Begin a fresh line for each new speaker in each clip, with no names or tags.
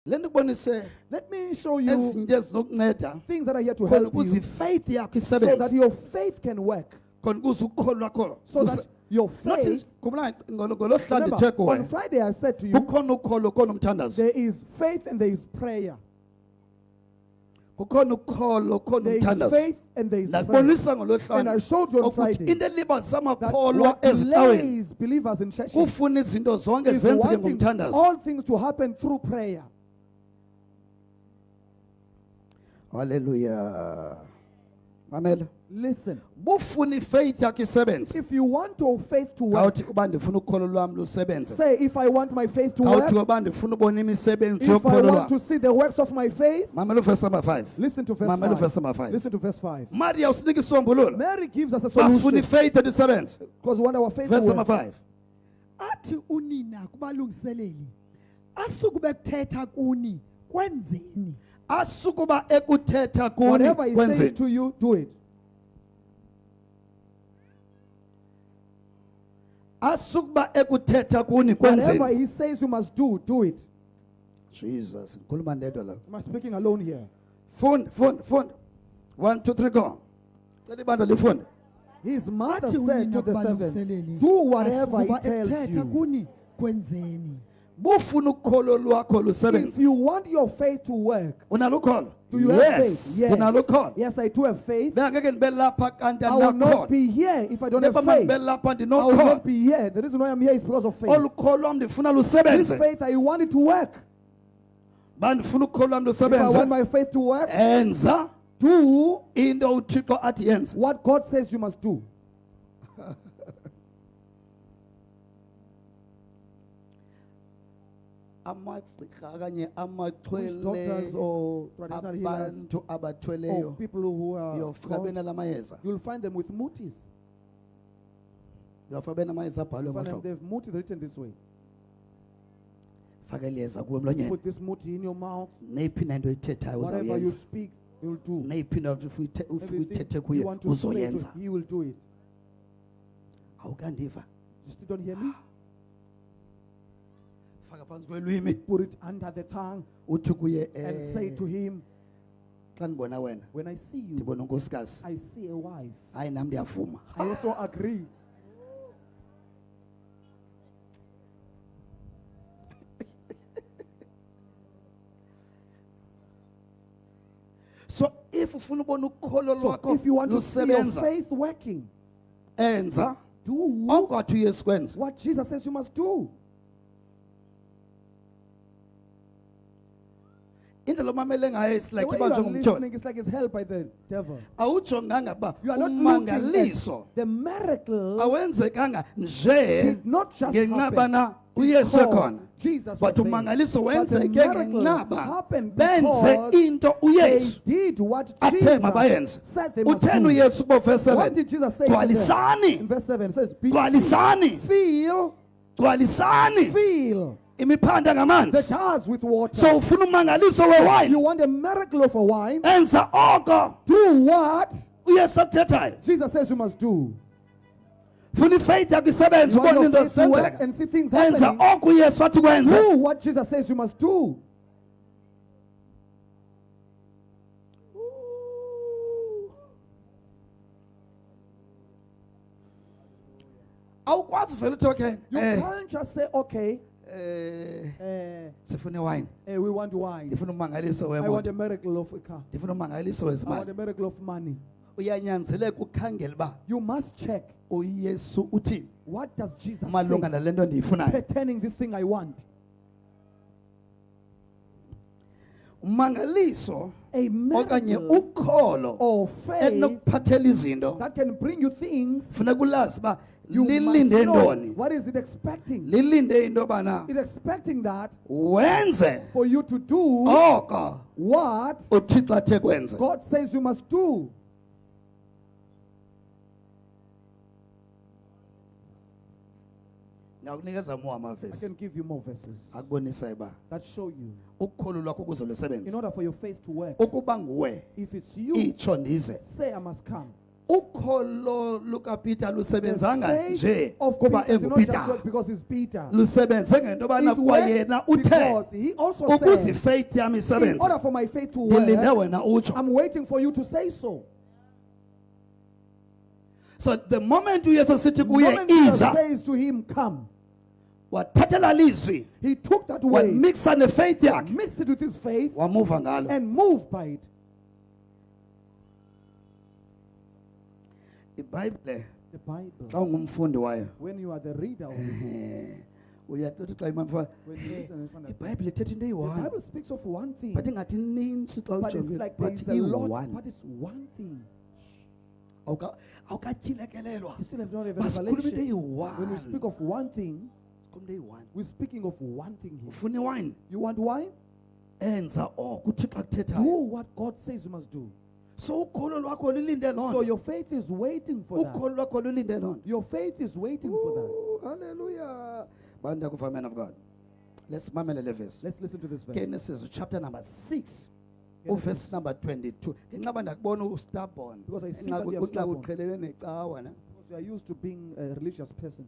Let me show you things that are here to help you so that your faith can work. So that your faith, remember, on Friday I said to you, there is faith and there is prayer. There is faith and there is prayer. And I showed you on Friday that what delays believers in churches is wanting all things to happen through prayer.
Hallelujah.
Listen.
If
If you want your faith to work, say, if I want my faith to work, if I want to see the works of my faith, listen to verse 5. Listen to verse 5. Mary gives us a solution. Because we want our faith to
Verse number
work.
5.
Athi unina kubalungiseleli asukube kuthetha kuni kwenzeni.
Whatever he says to you, do it. Whatever he says you must do, do it.
Jesus.
Am I speaking alone here?
Phone. 1, 2, 3, go.
His mother
Athi
said
unina
to the servants,
kubalungiseleli
do whatever he
asukube
tells
kuthetha
you.
kuni kwenzeni.
If you want your faith to work, do you have faith? Yes. Yes, I do have faith. I will not be here if I don't have faith. I will not be here. The reason why I'm here is because of faith. This faith, I want it to work. If I want my faith to work, do what God says you must do. Which doctors or traditional healers or people who are called, you'll find them with mutis. You'll find them, they have mutis written this way. Put this muti in your mouth. Whatever you speak, you'll do. Everything you want to say to, he will do it. You still don't hear me? Put it under the tongue and say to him, when I see you, I see a wife. I also agree.
So if
you want to see your faith working, do what Jesus says you must do.
Into lo mamele ngayo is like
The way you are listening is like it's held by the devil. You are not looking at the miracle did not just happen because Jesus was
but
there.
umangaliso
But the
wenzeke
miracle
ngenqaba
happened
benze
because
into
they
uYesu
did what
athe
Jesus
mabayenze.
said they must
Utheni
do.
uYesu kubo verse
What
7?
did Jesus say to them?
Gcwalisani.
In verse 7 it says, be
Gcwalisani.
feel
Fill imiphanda
the
ngamanzi.
jars with water.
So ufuna umangaliso
You
wewine,
want a miracle of a wine?
enza oko
Do what
uYesu akuthethayo.
Jesus says you must do.
Funa ifaith yakho isebenze
You want
ubone
your
into
faith to work
zisenzeka.
and see things
Enza
happening.
oko uYesu athi kwenze.
Do what Jesus says you must do.
Awukwazi vele uthi okay.
You can't just say, okay,
Sifuna wine.
we want wine.
Ndifuna umangaliso
I want
wemoto.
a miracle of a car.
Ndifuna umangaliso
I want
wezimali.
a miracle of money.
Uyanyanzeleka ukhangele uba
You must check,
uYesu uthini
what does Jesus
malunga
say
nalento ndiyifunayo.
pertaining this thing I want?
Umangaliso
A
okanye
miracle
ukholo
or faith
elinokuphathela izinto
that can bring you things.
funeka ulazi uba
You must
lilinde
know.
ntoni.
What is it expecting?
Lilinde into yobana
It's expecting that
wenze
for you to do
oko
what
uThixo athe kwenze.
God says you must do.
Ndakunikeza more
I
amavesi
can give you more verses
akubonisa uba
that show you,
ukholo lwakho ukuze
in
lusebenze
order for your faith to work,
ukuba nguwe
if it's you,
itsho ndize
say I must come.
ukholo lukaPeter lusebenzanga
The faith
nje
of
kuba
Peter did not just
enguPeter
work because he's Peter.
lusebenze ngento bana
It worked
kwayena uthe
because he also
ukuze
said,
ifaith yami
in
isebenze
order for my faith to
ndilinde
work,
wena utsho.
I'm waiting for you to say so.
So the moment uyesu sithi
The
kuye
moment Jesus
iza
says to him, come,
wathathela lizwi
he took that way,
wamixa nefaith yakhe
mixed it with his faith,
wamuva ngalo.
and moved by it.
iBhayibhile
The Bible,
xa ungumfundi wayo
when you are the reader of it,
uyatothi xa imamfa
when you understand that,
iBhayibhile ithetha into
the
eyi-one
Bible speaks of one thing,
but ingathi nintsi xa
but it's
ujonge
like there
but
is a lot,
iyi-one.
but it's one thing.
awukatyhilekelelwa
You still have not a
masikhulume into
revelation. When we
eyi-one
speak of one thing,
sikhulume into eyi-one
we're speaking of one thing here.
ufuna iwine
You want wine?
enza oko uthixo
Do
akuthethayo.
what God says you must do.
So ukholo lwakho lulinde loo
So
nto.
your faith is waiting for that.
Ukholo lwakho lulinde loo nto.
Your faith is waiting for that.
Ooh, hallelujah. Banda kufa, man of God. Let's mamele le verse.
Let's listen to this verse.
Genesis chapter number 6.
Genesis.
Verse number 22. Ngenxa uba ndakubona u-stubborn.
Because I see
Ngenxa
that you are
kunxa
stubborn.
uqhelene necawa ne.
Because you are used to being a religious person.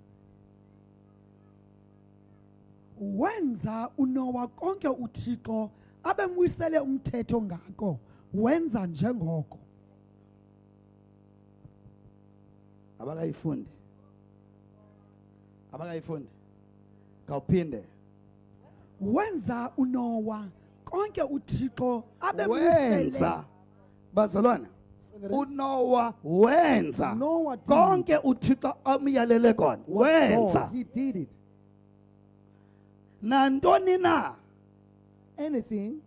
Wenza uNowa konke uThixo abemwisele umthetho ngako wenza njengoko.
Abakayifundi. Abakayifundi. Kawuphinde.
Wenza uNowa konke uThixo abemwisele.
Wenza. Bazalwana. uNoah wenza
Noah did
konke uThixo amyalele kona.
what
Wenza.
God, he did it.
Nantoni na
Anything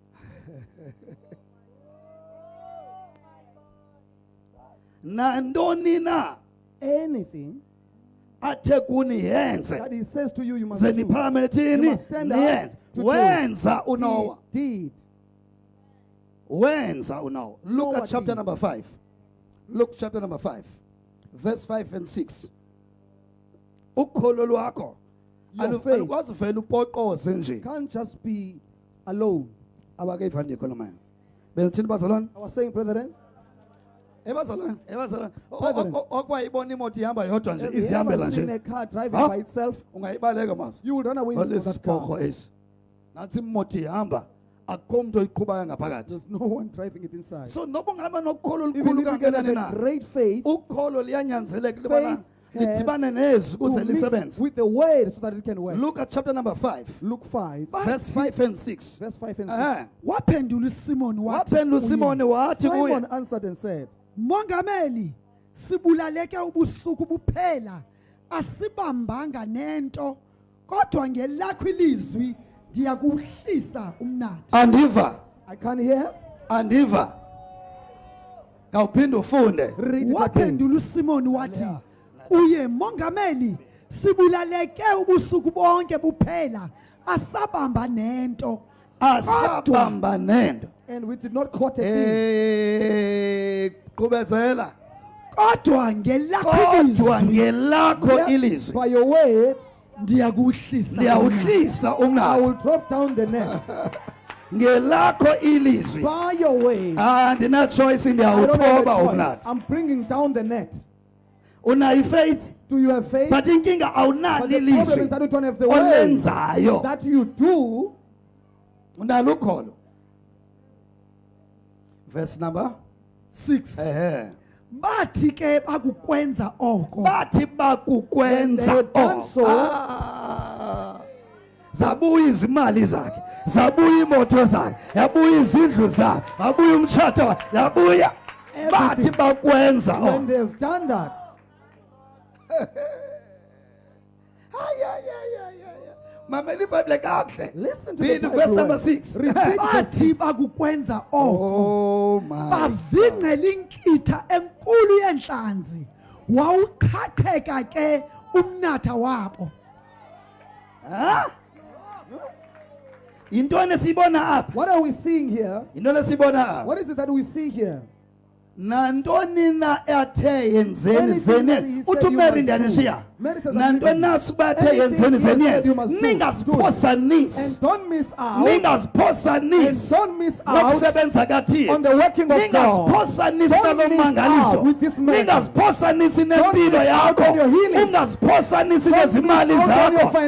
nantoni na
anything
athe kuni yenze
that he says to you, you must do.
zeniphakame
You
thini
must stand up
niyenze.
to do.
Wenza uNoah.
He did.
Wenza uNoah. Look
Noah
at chapter
did.
number 5. Look chapter number 5. Verse 5 and 6. Ukholo lwakho
Your faith
alukwazi vele upoqoze nje.
can't just be alone.
Abakeyiva ndikhulumayo. Bethini bazalwane?
I was saying, brethren,
Ebazalwane,
Brethren.
okwayibona imoto ihamba yodwa nje
have you
izihambela
ever seen
nje.
a car driving
Huh?
by itself?
Ungayibaleka mas.
You will run away from
Olesi
that car.
sibhorho esi. Nathi imoto ihamba akukho umuntu oyiqhubayo ngaphakathi.
There's no one driving it inside.
So noba ungaba nokholo
Even
olukhulu
if you can
kangakanani
have
na.
a great faith,
Ukholo liyanyanzeleka
Faith
libana
has
lidibane nezwi
to
ukuze
mix
lisebenze.
with the word so that it can work.
Look at chapter number 5.
Luke 5,
Verse 5 and 6.
verse 5 and 6.
Waphendula uSimoni wathi
Waphendula
kuye,
uSimoni wathi
Simon
kuye.
answered and said,
Mongameli, sibulaleke ubusuku buphela, asibambanga nento, kodwa ngelakho ilizwi ndiyakuhlisa umnatha.
Andiva.
I can't hear.
Andiva. Kawuphinde ufunde.
Read it again.
Waphendula uSimoni wathi kuye, Mongameli, sibulaleke ubusuku bonke buphela, asabamba nento.
Asabamba nento.
And we did not quote a thing.
Qhubezela.
Kodwa ngelakho
Kodwa
ilizwi
ngelakho
Yet,
ilizwi
by your word,
ndiyakuhlisa.
liyawuhlisa
I
umnatha.
will drop down the nets.
Ngelakho ilizwi
By your way,
andina choice
I don't have a
ndiyawuthoba
choice.
umnatha.
I'm bringing down the net.
Unayo faith
Do you have faith?
but inkinga
But
awunalo
the problem
ilizwi
is that you don't have the word
olenzayo.
that you do.
Unalo ukholo. Verse number
6. Bathi ke bakukwenza oko.
bathi bakukwenza
When they had done so,
zabuya izimali zakhe, zabuya imoto zakhe, yabuya izindlu zakhe, yabuya umtshato wakhe, yabuya. Bathi bakwenza
when they've done that,
mamela iBhayibhile kakuhle.
listen to
Read
the
verse
Bible
number
word.
6.
Repeat verse
Bathi
6.
bakukwenza oko.
Oh my.
Bavingcela inkitha enkulu yenhlanzi. Wawuqhaqheka ke umnatha wabo.
Intoni esibona apha?
What are we seeing here?
Intoni esibona apha?
What is it that we see here?
nantoni na athe yenzeni zeni uthi uMary ndiyanishiya nantoni na suba athe yenzeni zeni ningaziphosanisi nokusebenza kaThixo ningaziphosanisi nalo mangaliso ningaziphosanisi nempilo yakho ungaziphosanisi nezimali zakho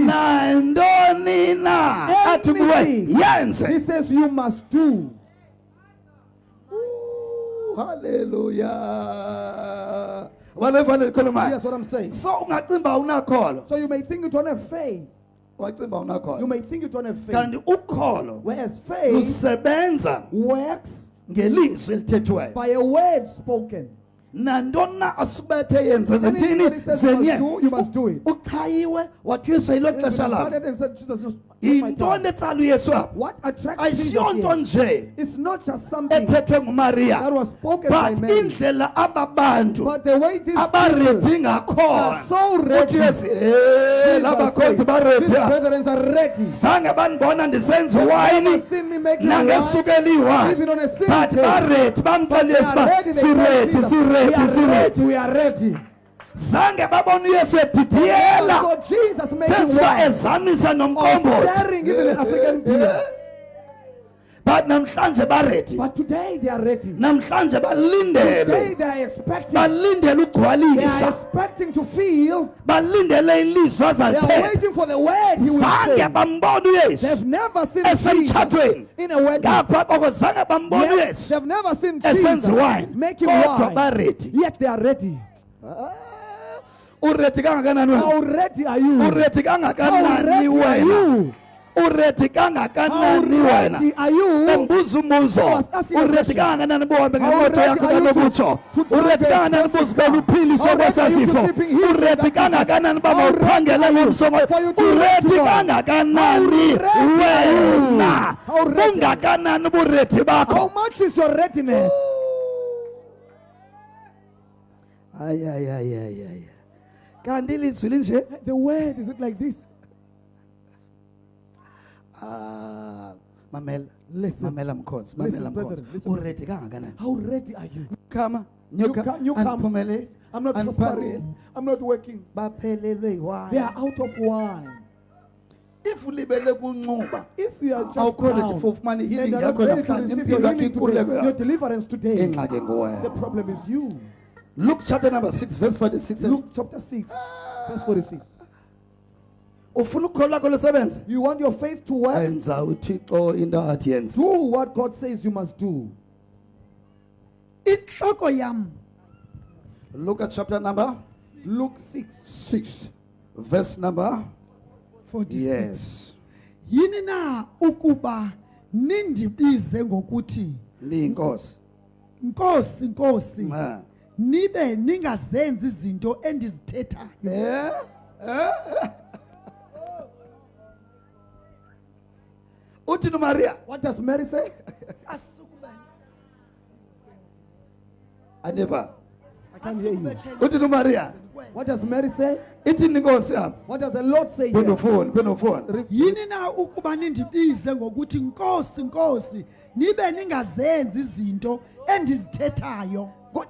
nantoni na athi kuwe yenze.
He says you must do.
Hallelujah.
Yes, what I'm saying.
So
you may think you don't have faith. You may think you don't have faith. Whereas faith works by a word spoken.
nandona asubethe yenze zithini zenye uchayiwe wathiyiswa yilo xesha lakho yintoni etsala uyesu apho ayisiyonto nje ethethwe ngumariya but indlela aba bantu abaredi ngakhona uthi yesu labakhonzi baredi zange bandibona ndisenza uwayini nangesukela iwayini but baredi bamxelela yesu uba siredi
we are ready.
Zange babona uYesu edidiyela senziwa ezamisa nomkhombothi but namhlanje baredi.
But today they are ready.
Namhlanje balindele.
Today they are expecting.
Balindele ugcwalisa.
They are expecting to feel.
Balindele ilizwi azalithetha.
They are waiting for the word he will say.
Zange bambona uYesu.
They've never seen Jesus in a wedding.
Ngapha koko zange bambona uYesu.
They've never seen Jesus making wine.
Baredi.
Yet they are ready.
Uredi kangakanani wena?
How ready are you?
Uredi kangakanani wena? Uredi kangakanani wena? Embuza umuzo. Uredi kangakanani bohambe ngemoto yakho kanokutsho? Uredi kangakanani buzibela uphiliso kwesasifo? Uredi kangakanani baba uphangela ngomsomo? Uredi kangakanani wena? Ungakanani uburedi bakho?
How much is your readiness?
Ay. Kanti ilizwi linje?
The word, is it like this?
Mamela.
Listen.
Mamela mkhonzi.
Listen, brethren.
Uredi kangakanani?
How ready are you?
Come.
You come. I'm not prospering. I'm not working. They are out of wine.
If you
are just down, and you're not ready to receive your healing today, your deliverance today, the problem is you.
Luke chapter number 6 verse 46.
Luke chapter 6 verse 46.
You
want your faith to work?
Do
what God says you must do.
Look at chapter number
Luke
6 verse number
46.
Yes.
Yini na ukuba nindibize ngokuthi
Nkosi.
Nkosi. Nibe ningazenzi izinto endizithethayo.
Uthi Maria.
What does Mary say?
I never.
I can't hear you.
Uthi Maria.
What does Mary say?
Ithi Nkosi apha.
What does the Lord say here?
Phone.
Yini na ukuba nindibize ngokuthi Nkosi nibe ningazenzi izinto endizithethayo.
You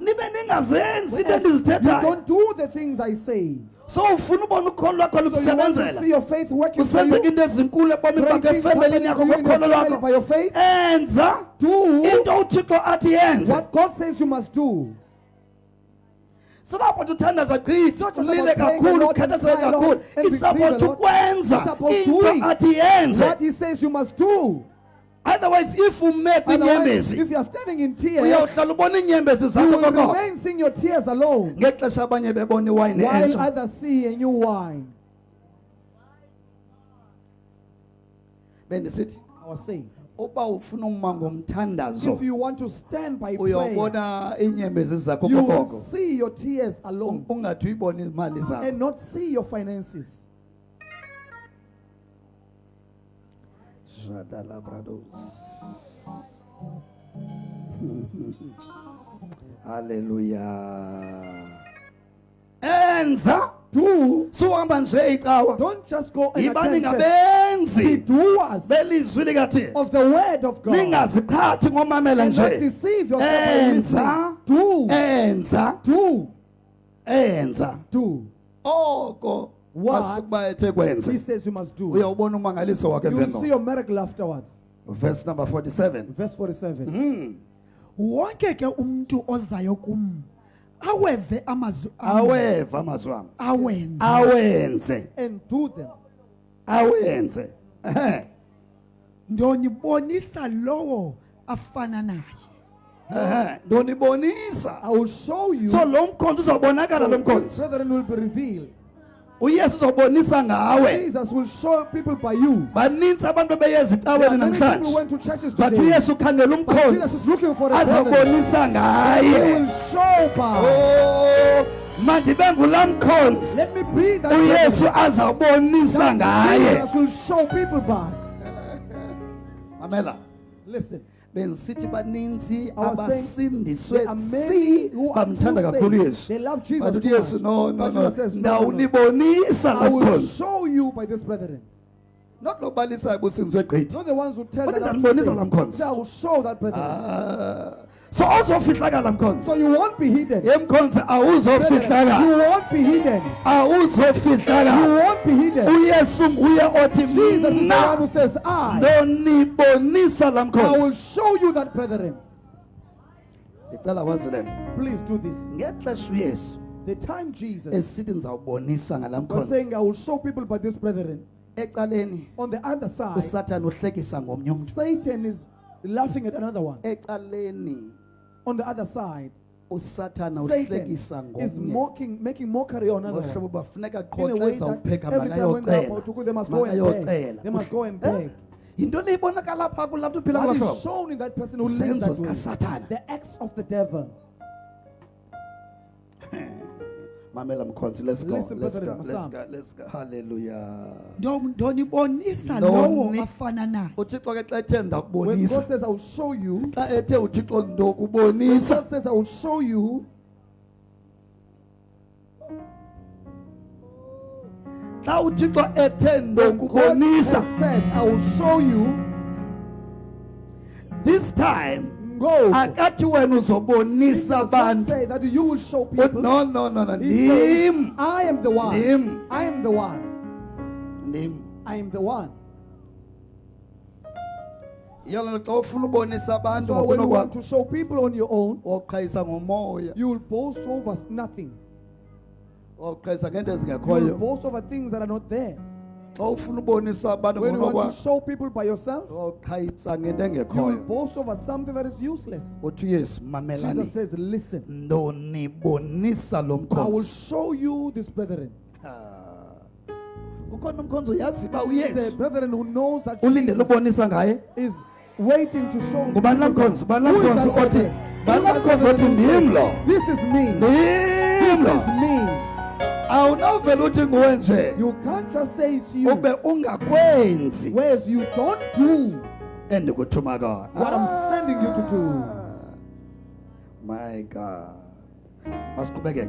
don't do the things I say.
So ufuna ubona ukholo lwakho lukusebenzela.
See your faith working for
Usenzeka into ezinkulu ebomini bakho efamilini yakho ngokholo lwakho.
By your faith.
Enza.
Do
into uThixo athi yenze.
What God says you must do.
So lapho uthandaza Kristu ulile kakhulu ukhathazeke kakhulu. Isapho ukwenza into athi yenze.
What he says you must do.
Otherwise, if you make
if you are standing in tears, you will remain seeing your tears alone while others see a new wine. I was saying, if you want to stand by prayer, you will see your tears alone and not see your finances.
Hallelujah. Enza
Do.
Suhamba nje icawa.
Don't just go and
Yibani
attention.
ngabenzi.
Be doers
Belizwi likaThixo.
of the word of God.
Ningaziqhathi ngomamela
And not
nje.
deceive yourself by listening.
Enza.
Do.
Enza.
Do.
Enza.
Do.
Oko
What?
masukuba ethe kwenze.
He says you must do.
Uyawubona umangaliso wakhe
You will
emveni
see your miracle afterwards.
verse number 47.
Verse 47.
wonke ke umuntu ozayo kum aweve amazwi ami,
Aweva amazwi ami.
awenze
Awenze.
And do them.
Awenze. Ehe.
ndonibonisa lowo afana naye.
Ehe. Ndonibonisa.
I will show you.
So lo mkhonto uzobonakala lo
This
mkhonto.
brethren will be revealed.
uYesu uzobonisa ngawe.
Jesus will show people by you.
Baninzi abantu beyeza
There are
icaweni
many people
namhlanje.
went to churches
But
today.
uYesu ukhangela
But Jesus is
umkhonto.
looking for a brethren.
Azobonisa
He
ngaye.
will show power.
Oh, mandibe ngula mkhonto.
Let me be that
uYesu
brethren.
azabonisa
That
ngaye.
Jesus will show people by.
Mamela.
Listen.
Benisithi baninzi
I was saying,
abasindiswe
there are many who are
bamthanda
true
kakhulu
saints.
Yesu.
They love Jesus
But
too
uYesu
much.
no
But
no no.
Jesus says, no, no, no.
Ndawunibonisa
I
lo
will
mkhonto.
show you by this brethren.
Not lo balisayo businzwe gqithi.
Not the ones who tell
What
that
did
I'm
that bonisa
true
la
saints.
mkhonto?
Say, I will show that brethren.
Ah. So awuzofihlakala mkhonto.
So you won't be hidden.
Yemkhonto
Brethren,
awuzofihlakala.
you won't be hidden. You
Awuzofihlakala.
won't be hidden.
uYesu nguye othi
Jesus is the one
mina
who says, I
ndonibonisa la
will
mkhonto.
show you that brethren.
Ngicela wazi lento.
Please do this.
Ngexesha uYesu
The time Jesus
esithi ngizawubonisa ngala
was
mkhonto.
saying, I will show people by this brethren.
Ecaleni
On the other side,
uSathane uhlekisa ngomnye umuntu.
Satan is laughing at another one.
Ecaleni
On the other side,
uSathane
Satan
uhlekisa
is
ngomnye.
making mockery on another one.
Ngohlobo bafuneka
In a
qhoxe
way that
ezawupheka
every time when they are about to go, they must go and beg.
makayocela.
They must go and beg.
Yinto leyibonakala phaa kulapho uphila
What
ngolo
is
hlobo.
shown in that person who lives
Zenzo
that way?
zikaSathane.
The acts of the devil.
Mamela mkhonsi, let's go.
Listen,
Let's
brethren,
go. Let's
Masam.
go. Let's go. Hallelujah.
ndonibonisa
Ndoni-
lowo afana naye.
uThixo ke xa ethe
When
ndakubonisa,
God says, I will show you,
xa ethe uThixo
when
ndokubonisa,
God says, I will show you,
xa uThixo ethe
when God
ndokubonisa,
has said, I will show you,
this time
go.
akathi wena
He
uzobonisa
does not
abantu.
say that you will show
But
people.
no no no no,
He says,
ndim
I am the one.
ndim
I am the one.
ndim.
I am the one.
Yalo xa ufuna ubonisa abantu
So when you want
ngokunokwakho,
to show people on your own,
woqhayisa ngomoya,
you will boast over nothing.
woqhayisa ngento
You will
ezingekhoyo.
boast over things that are not there.
Xa ufuna ubonisa abantu
When you want to
ngokunokwakho,
show people by yourself,
woqhayisa ngento
you will
engekhoyo.
boast over something that is useless.
Uthi uYesu mamelani,
Jesus says, listen,
ndonibonisa lo
I will
mkhonto.
show you this brethren.
Ukhona umkhonto uyazi uba
He's a
uYesu
brethren who knows that
ulindele
Jesus
ubonisa ngaye.
is waiting to show
Ngubani la
people.
mkhonto? Ubani la
Who is
mkhonto
that
othi,
brethren?
ubani la
Who is that
mkhonto othi
brethren who
ndim
says,
lo?
this is me.
Ndim
This
lo.
is me.
Awunawuvela uthi nguwe nje
You can't just say it's you.
ube ungakwenzi
Whereas you don't do
endikuthuma kona.
what I'm sending you to do.
My God. Masiqhubeke.